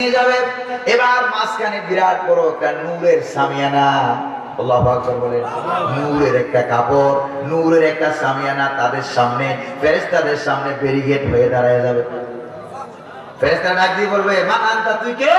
নিয়ে যাবে। এবার মাঝখানে বিরাট বড় একটা নূরের সামিয়ানা, আল্লাহু আকবার বলেন, নূরের একটা কাপড়, নূরের একটা সামিয়ানা তাদের সামনে, ফেরেশতাদের সামনে ব্যারিকেড হয়ে দাঁড়ায় যাবে। ফেরেশতারা ডাক দিয়ে বলবে, মান আনতা, তুই কে?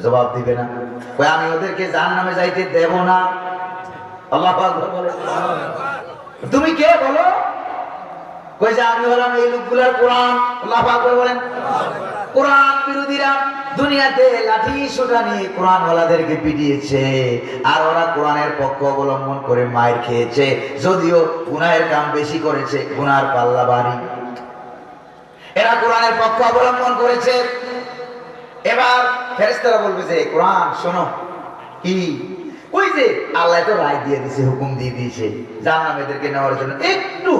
জবাব দিবে না, কই আমি ওদেরকে জাহান্নামে যাইতে দেব না। আল্লাহু আকবার বলেন, তুমি কে বলো? কই যে আমি হলাম এই লোকগুলার কোরআন। আল্লাহু আকবার বলেন, কোরআন বিরোধীরা দুনিয়াতে লাঠি সোটা নিয়ে কোরআন ওয়ালাদেরকে পিটিয়েছে, আর ওরা কোরআনের পক্ষ অবলম্বন করে মায়ের খেয়েছে, যদিও গুনাহের কাম বেশি করেছে, গুনার পাল্লা ভারী। এরা কোরআনের পক্ষ অবলম্বন করেছে। এবার ফেরেশতারা বলবে যে কোরআন শোনো। কি? ওই যে আল্লাহ তো রায় দিয়ে দিয়েছে, হুকুম দিয়ে দিয়েছে জাহান্নামীদেরকে নেওয়ার জন্য, একটু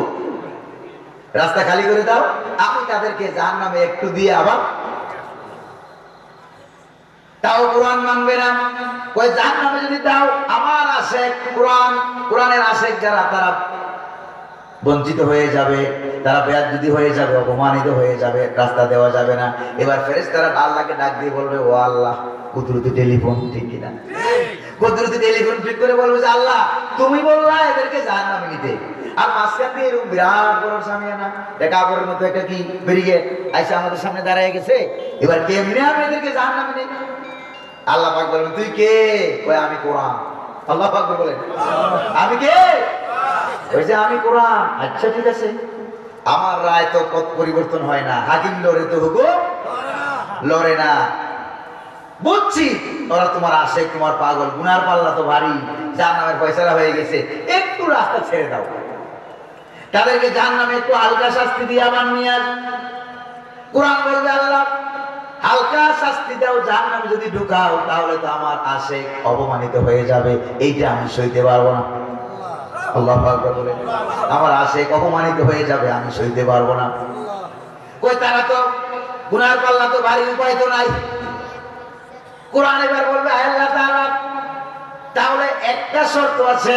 রাস্তা খালি করে দাও, আমি তাদেরকে জাহান্নামে একটু দিয়ে আবার। তাও কোরআন মানবে না। ওই জাহান্নামে যদি দাও, আমার আশেক কোরআন, কোরআনের আশেক যারা, তারা বঞ্চিত হয়ে যাবে, তারা বেয়াদবি হয়ে যাবে, অপমানিত হয়ে যাবে, রাস্তা দেওয়া যাবে না। এবার ফেরেশতারা আল্লাহকে ডাক দিয়ে বলবে, ও আল্লাহ, কুদরতি টেলিফোন, ঠিক কিনা? কুদরতি টেলিফোন ঠিক করে বলবে যে আল্লাহ, তুমি বললা এদেরকে জাহান্নামে নিতে, আর মাঝখান দিয়ে এরকম বিরাট বড় সামিয়ানা, কাপড়ের মতো একটা কি ব্যারিকেড আইসা আমাদের সামনে দাঁড়ায় গেছে, এবার কেমনে আমি এদেরকে জাহান্নামে নেই? আল্লাহ পাক বলেন, তুই কে? কই আমি কোরআন। আল্লাহ পাক বলেন, আমি কে? ওই যে আমি কোরআন। আচ্ছা ঠিক আছে, আমার রায় তো পথ পরিবর্তন হয় না, হাকিম লড়ে তো হুকুম লড়ে না। বুঝছি ওরা তোমার আশেক, তোমার পাগল, গুনার পাল্লা তো ভারী, জাহান্নামের ফয়সালা হয়ে গেছে, একটু রাস্তা ছেড়ে দাও, তাদেরকে জাহান্নামে একটু হালকা শাস্তি দিয়ে আবার নিয়ে আস। কোরআন বলবে, আল্লাহ হালকা শাস্তি দাও, জাহান্নামে যদি ঢুকাও তাহলে তো আমার আশেক অপমানিত হয়ে যাবে, এইটা আমি সইতে পারবো না। আল্লাহু আকবার বলেন, আমার আশেক অপমানিত হয়ে যাবে, আমি সইতে পারবো না। কই তারা তো গুনার পাল্লা তো ভারী, উপায় তো নাই। কোরআন এবার বলবে, আল্লাহ তাআলা তাহলে একটা শর্ত আছে,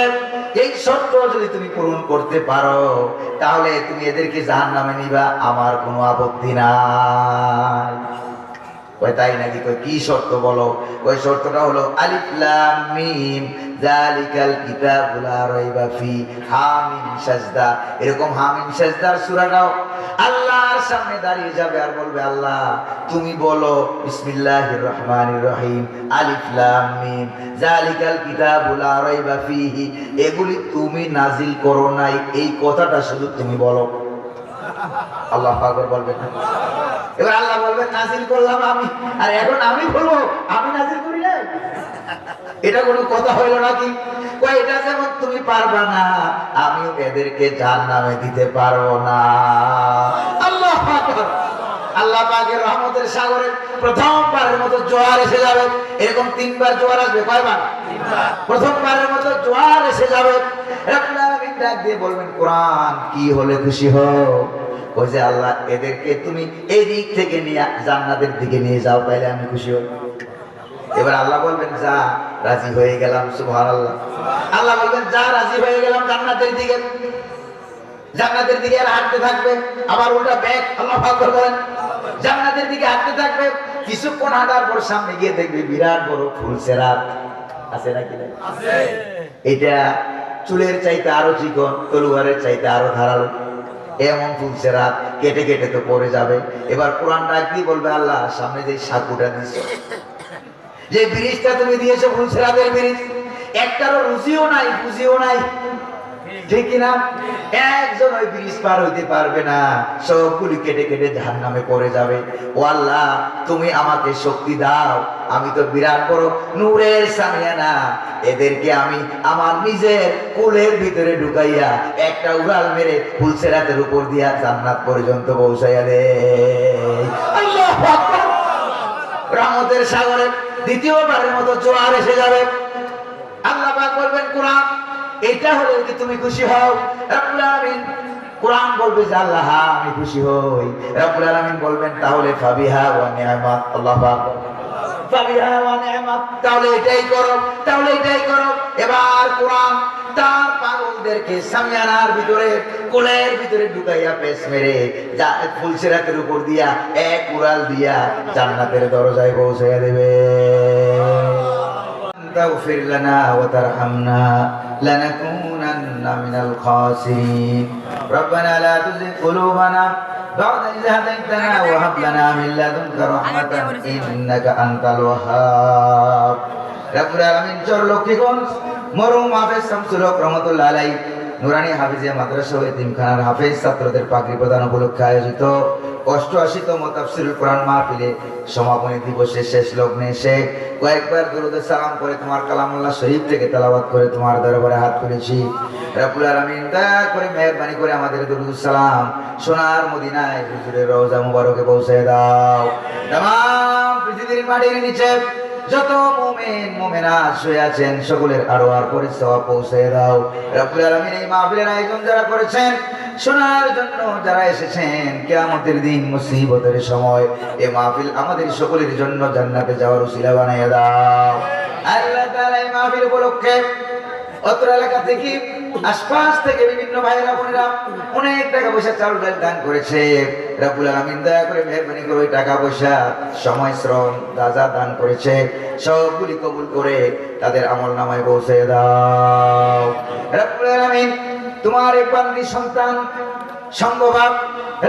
এই শর্ত যদি তুমি পূরণ করতে পারো তাহলে তুমি এদেরকে জাহান্নামে নিবা, আমার কোনো আপত্তি নাই। কই তাই নাকি? কই কি শর্ত বলো? কই শর্তটা হলো আলিফ লাম মিম যালিকাল কিতাবু লা রাইবা ফি, হামিম সাজদা। এরকম হামিম সাজদার সূরাটাও আল্লাহর সামনে দাঁড়িয়ে যাবে আর বলবে, আল্লাহ তুমি বলো বিসমিল্লাহির রহমানির রহিম, আলিফ লাম মিম যালিকাল কিতাবু লা রাইবা ফিহি, এগুলি তুমি নাজিল করো নাই, এই কথাটা শুধু তুমি বলো। আল্লাহ পাক বলবেন, এবার আল্লাহ বলবেন নাজিল করলাম আমি, আর এখন আমি বলবো আমি নাজিল করি নাই? এটা কোনো কথা হইল নাকি? কই এটা যেমন তুমি পারবা না, আমিও এদেরকে জাহান্নামে দিতে পারবো না। আল্লাহু আকবার। আল্লাহ পাকের রহমতের সাগরে প্রথমবারের মতো জোয়ার এসে যাবে। এরকম তিনবার জোয়ার আসবে, কয়বার? তিনবার। প্রথমবারের মতো জোয়ার এসে যাবে। রব্বুল আলামিন ডাক দিয়ে বলবেন, কোরআন কি হলে খুশি হও? ওই যে আল্লাহ এদেরকে তুমি এই দিক থেকে নিয়ে জান্নাতের দিকে নিয়ে যাও, তাইলে আমি খুশি হব। এবার আল্লাহ বলবেন, যা, রাজি হয়ে গেলাম। সুবহানাল্লাহ। আল্লাহ বলবেন, যা, রাজি হয়ে গেলাম জান্নাতের দিকে। জান্নাতের দিকে আর হাঁটতে থাকবে, আবার উল্টা ব্যাগ। আল্লাহ পাক বলেন, জান্নাতের দিকে হাঁটতে থাকবে, কিছুক্ষণ হাঁটার পর সামনে গিয়ে দেখবে বিরাট বড় ফুলসেরাত আছে নাকি? আছে। এটা চুলের চাইতে আরো চিকন, তলোয়ারের চাইতে আরো ধারালো, এমন ফুলসেরাত কেটে কেটে তো পড়ে যাবে। এবার কোরআন ডাক দিয়ে বলবে, আল্লাহ সামনে যে সাকুটা দিয়েছো, যে ব্রিজটা তুমি দিয়েছো, ফুলসেরাতের ব্রিজ, একটারও রুচিও নাই, পুঁজিও নাই, ঠিক কিনা? একজন ওই ব্রিজ পার হইতে পারবে না, সবগুলি কেটে কেটে জাহান্নামে পড়ে যাবে। ও আল্লাহ তুমি আমাকে শক্তি দাও, আমি তো বিরাট বড় নূরের সামিয়ানা, এদেরকে আমি আমার নিজের কুলের ভিতরে ঢুকাইয়া একটা উড়াল মেরে ফুলসেরাতের উপর দিয়া জান্নাত পর্যন্ত পৌঁছাইয়া দে। আল্লাহু আকবার। রহমতের সাগরে দ্বিতীয়বারের মতো জোয়ার এসে যাবে। আল্লাহ পাক বলবেন, কোরআন এটা হলে কি তুমি খুশি হও? রব্বুল আলামিন কোরআন বলবে যে আল্লাহ হ্যাঁ আমি খুশি হই। রব্বুল আলামিন বলবেন, তাহলে ফাবিহা ওয়া নি'মাত। আল্লাহু আকবার। ফাবিহা ওয়া নি'মাত, তাহলে এটাই করো, তাহলে এটাই করো। এবার কোরআন তার পাগলদেরকে সামিয়ানার ভিতরে, কোলের ভিতরে ঢুকাইয়া পেশ মেরে যা ফুলসিরাতের উপর দিয়া এক উড়াল দিয়া জান্নাতের দরজায় পৌঁছাইয়া দেবে। তাগফির লানা ওয়া তারহামনা লানাকুনান্না মিনাল খাসিরিন। রব্বানা লা তুযিগ কুলুবানা বা'দা ইয হাদাইতানা ওয়া হাব লানা মিন লাদুনকা রাহমাতান ইন্নাকা আনতাল ওয়াহ্হাব। রব্বুল আলামিন চরলক্ষ্মীগঞ্জ মরহুম হাফেজ শামসুল হক রহমাতুল্লাহ আলাইহি নুরানি হাফিজিয়া মাদ্রাসা ও এতিমখানার হাফেজ ছাত্রদের পাগড়ি প্রদান উপলক্ষে আয়োজিত 88তম তাফসীরুল কোরআন মাহফিলে সমাপনী দিবসের শেষ লগ্নে এসে কয়েকবার দরুদ সালাম করে তোমার কালামুল্লাহ শরীফ থেকে তেলাওয়াত করে তোমার দরবারে হাত করেছি। রব্বুল আলামিন দয়া করে মেহেরবানি করে আমাদের দরুদ সালাম সোনার মদিনায় হুজুরের রওজা মুবারকে পৌঁছে দাও। তামাম পৃথিবীর মাটির নিচে যত মুমিন মুমিনাত শুয়ে আছেন সকলের আরওয়ার পরিসওয়া পৌঁছে দাও। রব্বুল আলামিন এই মাহফিলের আয়োজন যারা করেছেন, শোনার জন্য যারা এসেছেন, কিয়ামতের দিন মুসিবতের সময় এই মাহফিল আমাদের সকলের জন্য জান্নাতে যাওয়ার উসিলা বানাইয়া দাও। আল্লাহ তাআলা এই মাহফিল উপলক্ষে অত্র এলাকা থেকে আশপাশ থেকে বিভিন্ন ভাইরা বোনেরা অনেক টাকা পয়সা চাল ডাল দান করেছে। রব্বুল আলামিন দয়া করে মেহেরবানি করে ওই টাকা পয়সা সময় শ্রম যা দান করেছে সবগুলি কবুল করে তাদের আমল নামায় পৌঁছে দাও। রব্বুল আলামিন তোমার এক বান্দি সন্তান সম্ভব,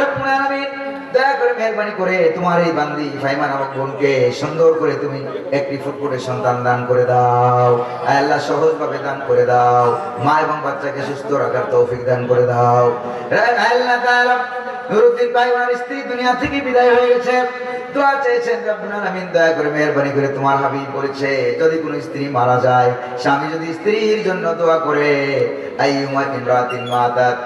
রব্বুল আলামিন দয়া করে মেহেরবানি করে তোমার এই বান্দি ফাইমা নামক বোনকে সুন্দর করে তুমি একটি ফুটফুটে সন্তান দান করে দাও। আল্লাহ সহজভাবে দান করে দাও, মা এবং বাচ্চাকে সুস্থ রাখার তৌফিক দান করে দাও। আল্লাহ তাআলা নুরুদ্দিন ভাই ওনার স্ত্রী দুনিয়া থেকে বিদায় হয়ে গেছে, দোয়া চেয়েছেন রব্বুল আলামিন দয়া করে মেহেরবানি করে তোমার হাবিব বলেছে যদি কোনো স্ত্রী মারা যায়, স্বামী যদি স্ত্রীর জন্য দোয়া করে আইয়ুমা ইমরাতিন মাতাত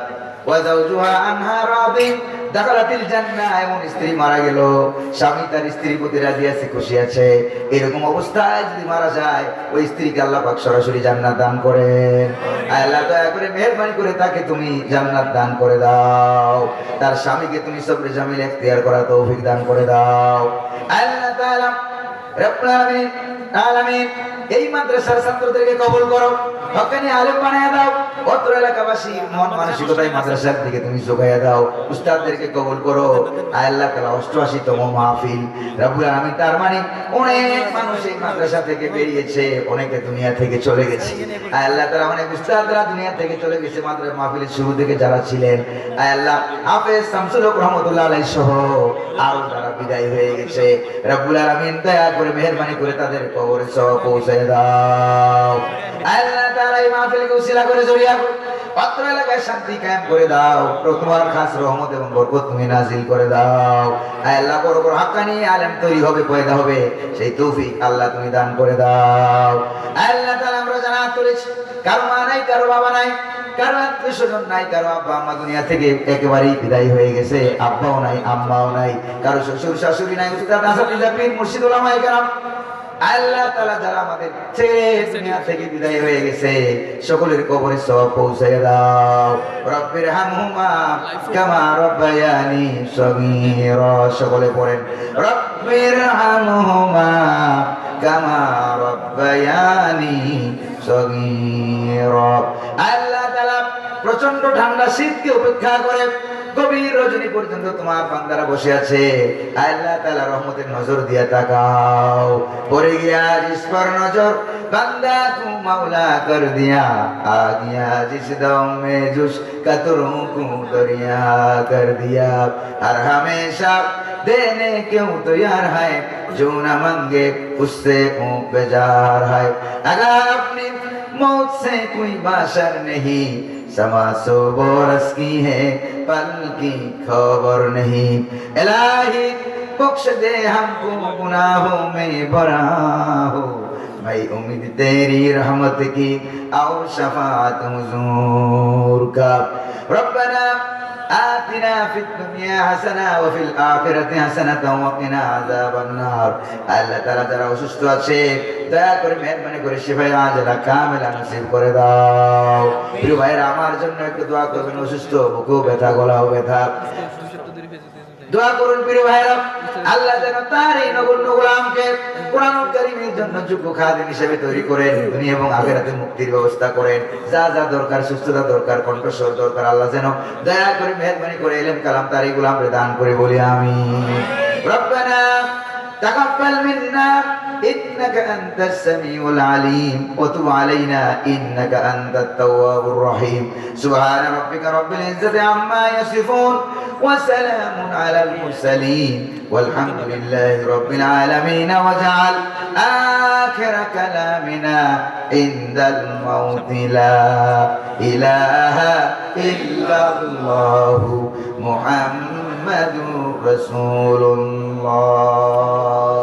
ওয়া যাওজুহা আনহা রাদিন দাখালাতিল জান্নাহ, এমন স্ত্রী মারা গেল স্বামী তার স্ত্রীর প্রতি রাজি আছে, খুশি আছে, এরকম অবস্থায় যদি মারা যায় ওই স্ত্রীকে আল্লাহ পাক সরাসরি জান্নাত দান করেন। আল্লাহ দয়া করে মেহেরবানি করে তাকে তুমি জান্নাত দান করে দাও, তার স্বামীকে তুমি সবরে জামিল ইখতিয়ার করার তৌফিক দান করে দাও। আল্লাহ তাআলা রব্বুল আলামিন এই মাদ্রাসার ছাত্রদেরকে কবুল করো, হক্কানি আলেম বানায়া দাও, অত্র এলাকাবাসীর মন মানসিকতায় মাদ্রাসার দিকে তুমি যোগাইয়া দাও, উস্তাদদেরকে কবুল করো। আল্লাহ তাআলা 88তম মাহফিল রব্বুল আলামিন, তার মানে অনেক মানুষ এই মাদ্রাসা থেকে বেরিয়েছে, অনেকে দুনিয়া থেকে চলে গেছে। আল্লাহ তাআলা অনেক উস্তাদরা দুনিয়া থেকে চলে গেছে, মাদ্রাসা মাহফিলের শুরু থেকে যারা ছিলেন আল্লাহ হাফেজ শামসুল হক রহমাতুল্লাহ আলাইহি সহ আরো যারা বিদায় হয়ে গেছে, রব্বুল আলামিন দয়া করে মেহেরবানি করে তাদের কবরে সওয়াব পৌঁছে দাও। আল্লাহ তাআলা এই মাহফিলকে উসিলা করে জড়িয়া অত্র এলাকায় শান্তি কায়েম করে দাও, তোমার খাস রহমত এবং বরকত তুমি নাজিল করে দাও। আল্লাহ বড় বড় হাক্কানি আলেম তৈরি হবে, পয়দা হবে, সেই তৌফিক আল্লাহ তুমি দান করে দাও। আল্লাহ তাআলা আমরা জানাত করেছি কারো মা নাই, কারো বাবা নাই, কারো আত্মীয় স্বজন নাই, কারো আব্বা আম্মা দুনিয়া থেকে একেবারেই বিদায় হয়ে গেছে, আব্বাও নাই আম্মাও নাই, কারো শ্বশুর শাশুড়ি নাই, উস্তাদ আসাতিজা পীর মুর্শিদ উলামায়ে কেরাম আল্লাহ তাআলা যারা আমাদের ছেড়ে দুনিয়া থেকে বিদায় হয়ে গেছে সকলের কবরে সওয়াব পৌঁছায় দাও। রব্বির হামহুমা কামা রব্বায়ানি সগীরা, সকলে পড়েন রব্বির হামহুমা কামা রব্বায়ানি সগীরা। আল্লাহ তাআলা প্রচন্ড ঠান্ডা শীতকে উপেক্ষা করে গভীর রজনী পর্যন্ত তোমার বান্দারা বসে আছে, আল্লাহ তাআলা রহমতের নজর দিয়া তাকাও, পড়ে গিয়া জিস पर नजर बंदा को मौला कर दिया, आ गया जिस दम में जुश कतरों को दरिया कर दिया, हर हमेशा देने क्यों तैयार है, जो न मांगे उससे क्यों बेजार है, अगर अपनी मौत से कोई बाशर नहीं, समा सो बरस की है पल की खबर नहीं, इलाही बख्श दे हमको गुनाहों में भरा हो, मैं उम्मीद तेरी रहमत की और शफाअत हुजूर का। रब्बना आतिना फिद दुनिया হাসানা ওয়া ফিল আখিরাতি হাসানাতা ওয়া কিনা আযাবান নার। আল্লাহ তাআলা যারা অসুস্থ আছে দয়া করে মেহেরবানি করে শিফায়ে আজলা কামিলা নসিব করে দাও। প্রিয় ভাইরা আমার জন্য একটু দোয়া করবেন, অসুস্থ বুকও ব্যথা, গলাও ব্যথা, দোয়া করুন প্রিয় ভাইরা, আল্লাহ যেন তার এই নগণ্য গোলামকে কোরআনুল কারীমের জন্য যোগ্য খাদিম হিসেবে তৈরি করেন, দুনিয়া এবং আখিরাতে মুক্তির ব্যবস্থা করেন। যা যা দরকার, সুস্থতা দরকার, কণ্ঠস্বর দরকার, আল্লাহ যেন দয়া করে মেহেরবানি করে ইলম কালাম তার এই গোলামকে দান করে বলি আমিন। রব্বানা তাকাব্বাল মিন্না إنك أنت السميع العليم وتب علينا إنك أنت التواب الرحيم سبحان ربك رب العزة عما يصفون وسلام على المرسلين والحمد لله رب العالمين واجعل آخر كلامنا عند الموت لا إله إلا الله محمد رسول الله